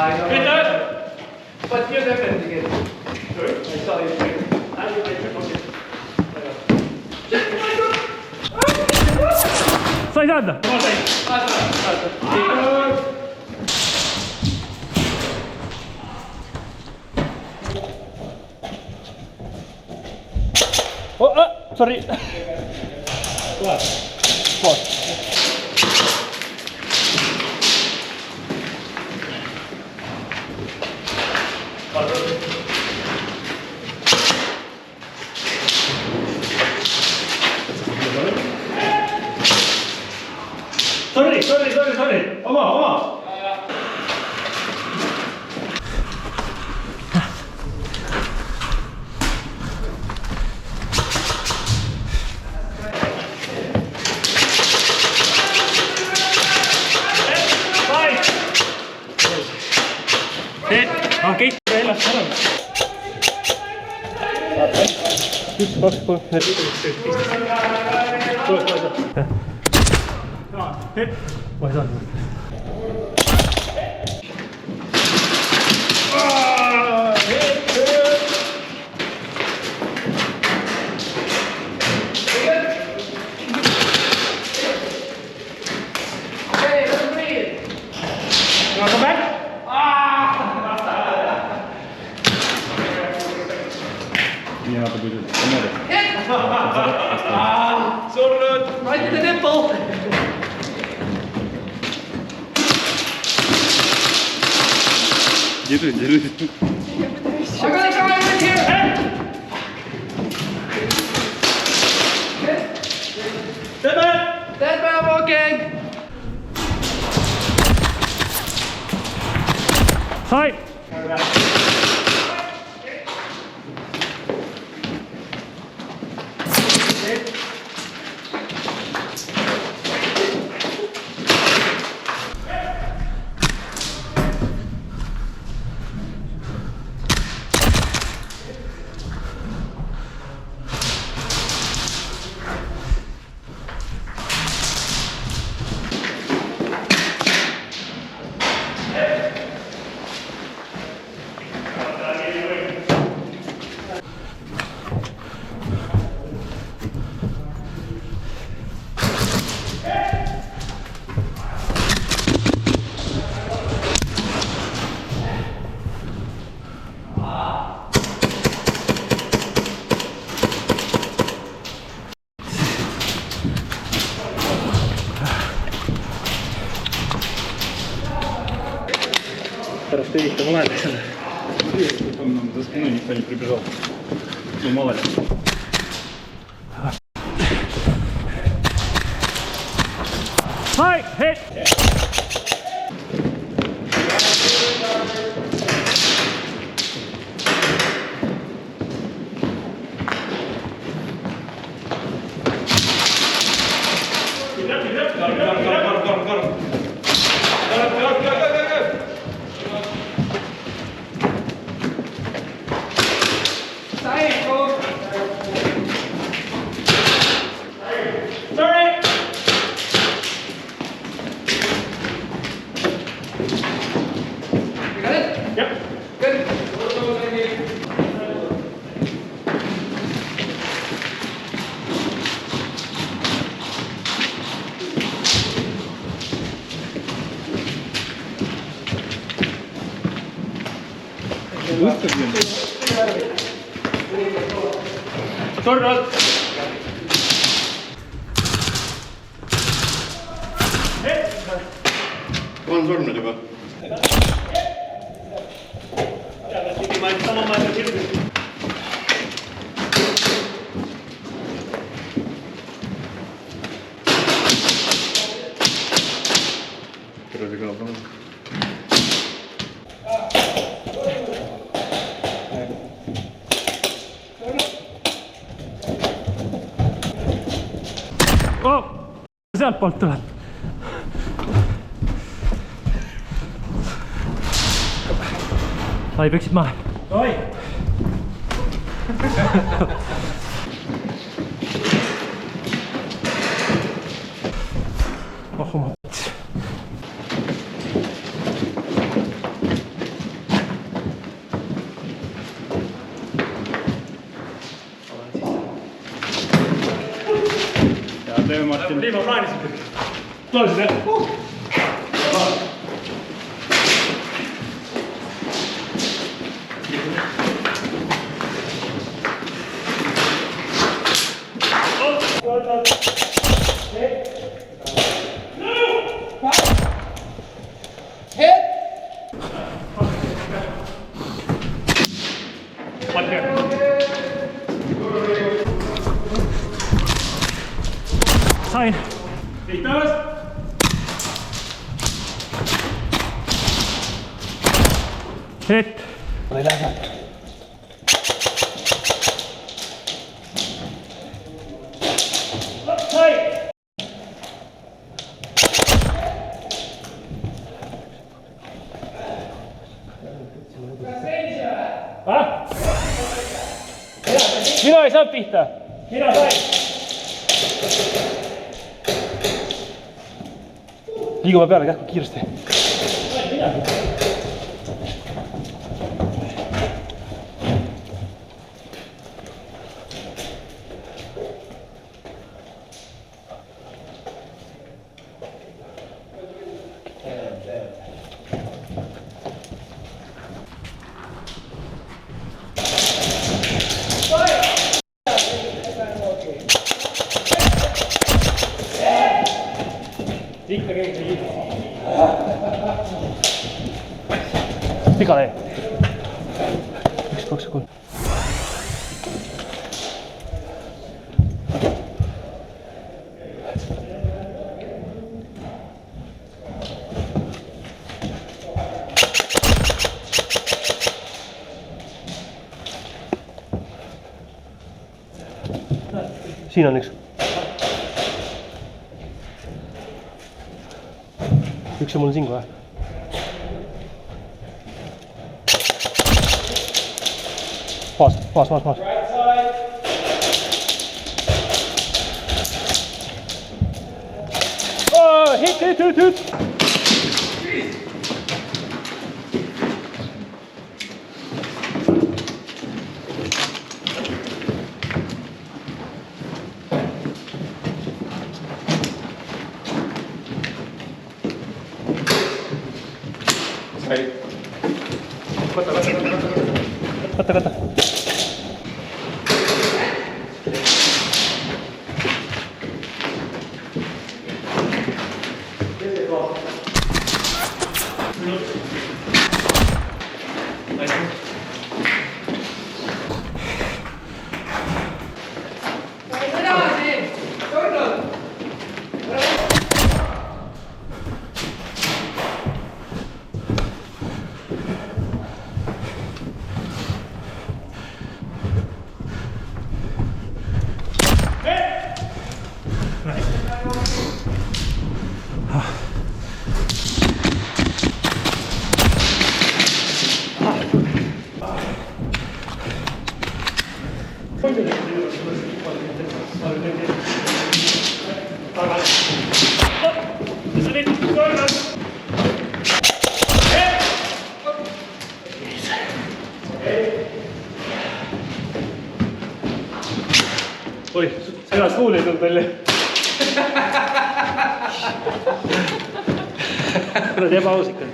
I know. Peter! But you're definitely good. Sorry? I saw you. Stai salda! Oh, sorry. What? Sorry. Come on. Okay. Hit. Why not? Okay, let's breathe. You wanna come back? Nie ma to być kamery. Sorry, right to the nipple. Держи. I'm gonna try it here. Dead man walking. Hi. Teraz ты их молодец. Потом нам за спиной никто не прибежал. Ну, мало ли. Hi. Hit. Science, bro. Sorry. You got it? Yep. Good. Выставлен. Sorry. Вон зорно тебе. Разыграл, по-моему. Oh! Sealtpoolt tuleb. Ai, peaksid maha. Oi! Oh, oma pits. Martin. Nii ma plaanisin. Tulesid jah? Sain. Liitas. Hit. Oli lähe. Sai. Mina ei saanud pihta. Mina sain. Liigume peale kähku kiiresti. Ikka keegi ei liigu. Pikale. 1, 2, 3. Siin on üks. Üks on mul siin kohe. Maas. Oh, hit. Kata. Oi, segas kuul ei tulnud välja. Kuradi ebaaus ikka.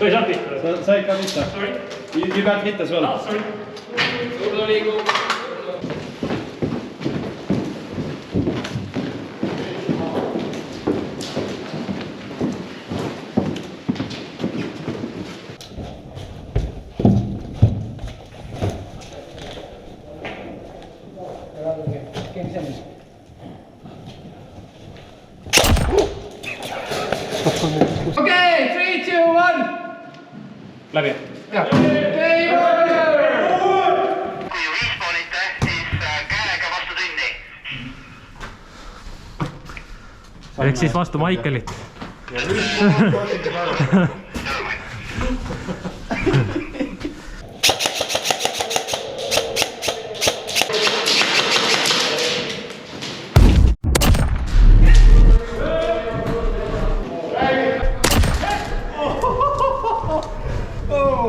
Sa ei saanud pihta? Sa ikka pihta. You got hit as well. Sorry. Sulla liigub. Okei, 3, 2, 1. Läbi. Jah. Kui respawnite, siis käega vastu tünni. Ehk siis vastu Maikelit. Oh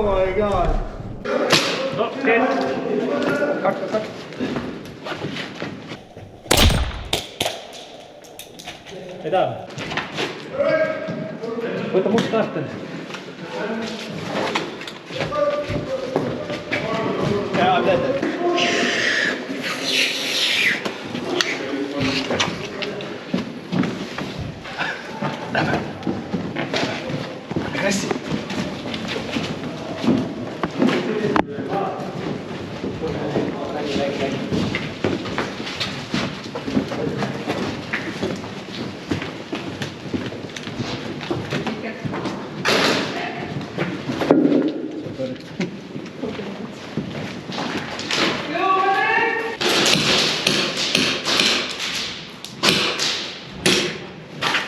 my god. No, teet. Mida? Võta must kartel. Jaa, teete. Hästi.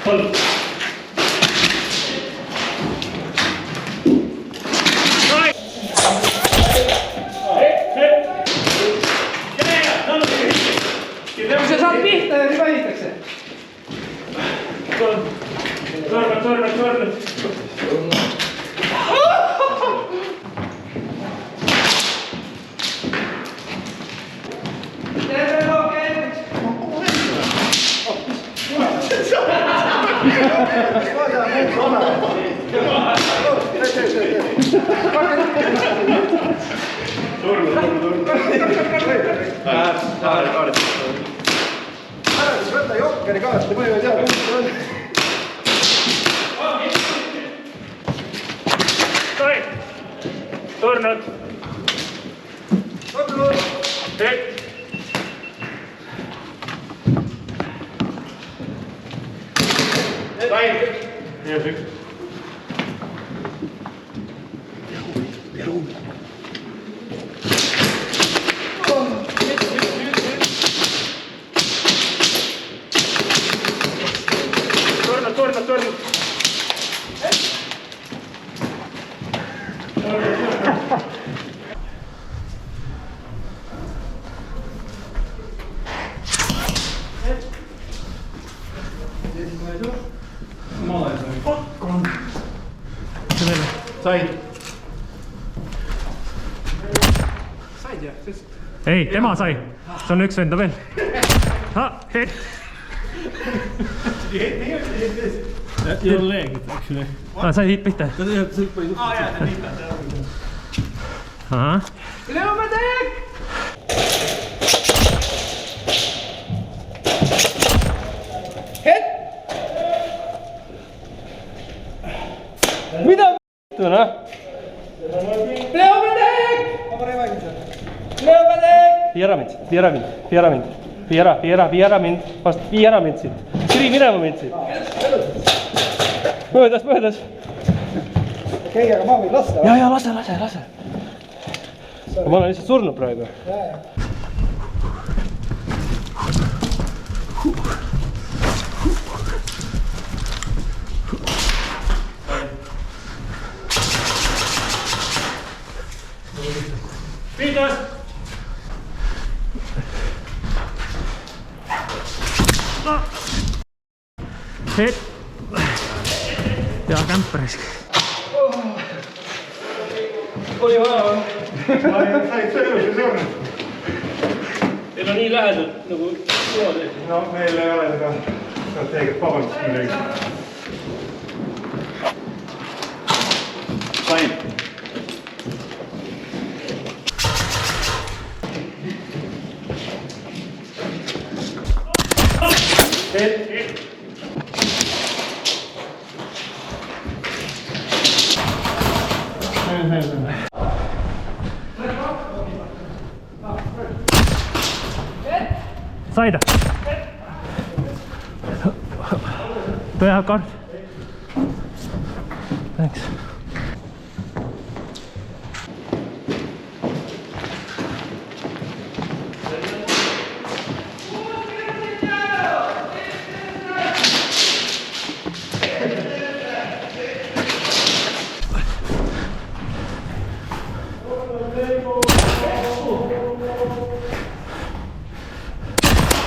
Kolm. Kui sa saad pihta, siis valitakse. Tornad. Terve okei. Võta jokkeri kaasa, ma ei tea, kus see on. Tornad. Tornad. Said jah? Ei, tema sai. See on üks venda veel. Ei ole leegit, actually. Sai hiit pihta. Ahah. Leomedek! Mida v***tu, noh? Leomedek! Leomedek! Vii ära mind. Vast vii ära mind siit. Tiri minema mind siit. Möödas. Okei, aga ma võin lasta. Ja, lase. Ma olen lihtsalt surnud praegu. Piitas! Hei! Ja kämpäris. Oli vaja või? Said sa ilusti surnud? Teil on nii lähedalt nagu niimoodi. No, meil ei ole seda strateegiat vabandust midagi. Sain. Saida. Do you have card? Thanks.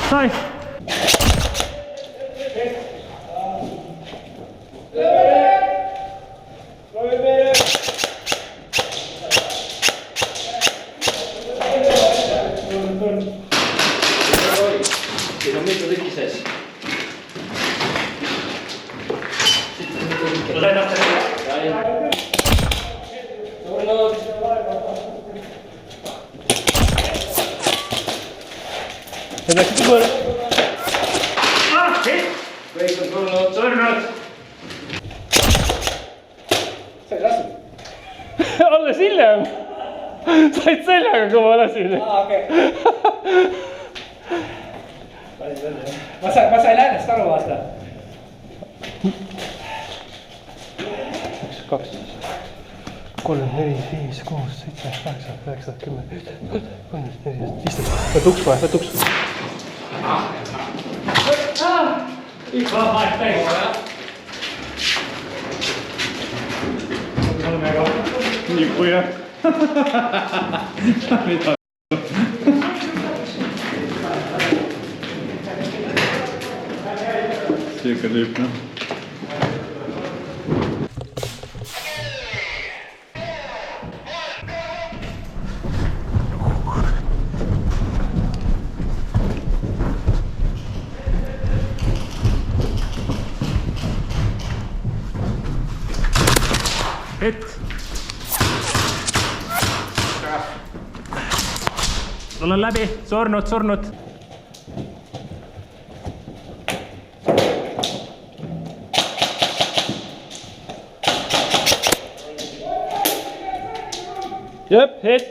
Sai. Siin on mitu tükki sees. Läks tugule. Kõik on tulnud, surnud. Sai lastud? Alles hiljem. Said seljaga, kui ma lasin. Okei. Ma sain läänest aru, vaata. 1, 2, 3, 4, 5, 6, 7, 8, 9, 10, 11, 14, 15. Võt uks kohe, võt uks. Нихуя. Великолепно. Et. Olen läbi, surnud. Jep, hit.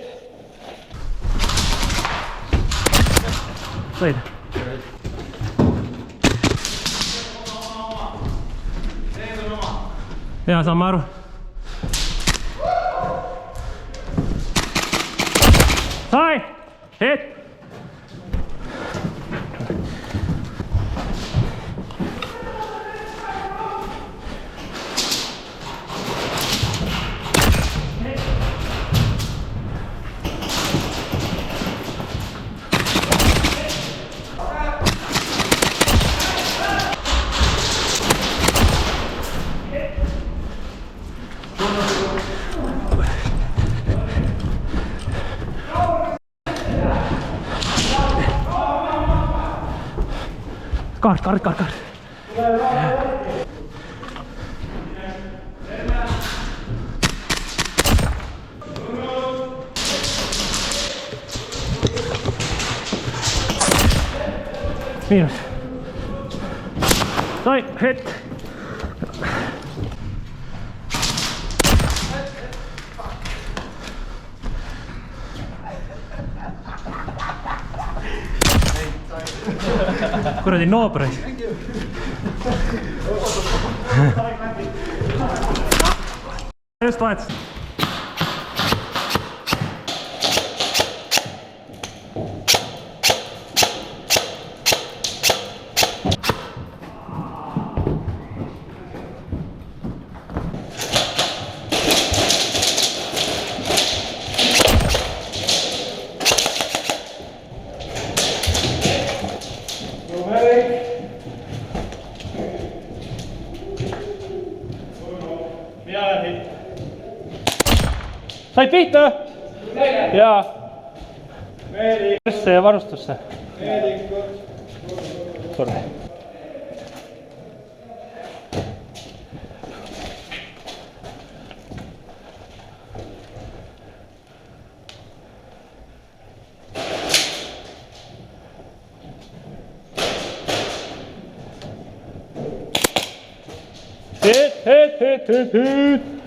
Said. Jaa, saame aru. Sai! Hit! Kaart. Miinus. Sai, hit. Kuradi naabreid. Just vahetasin. Said pihta? Jaa. Persse ja varustusse. Sorry. Hit.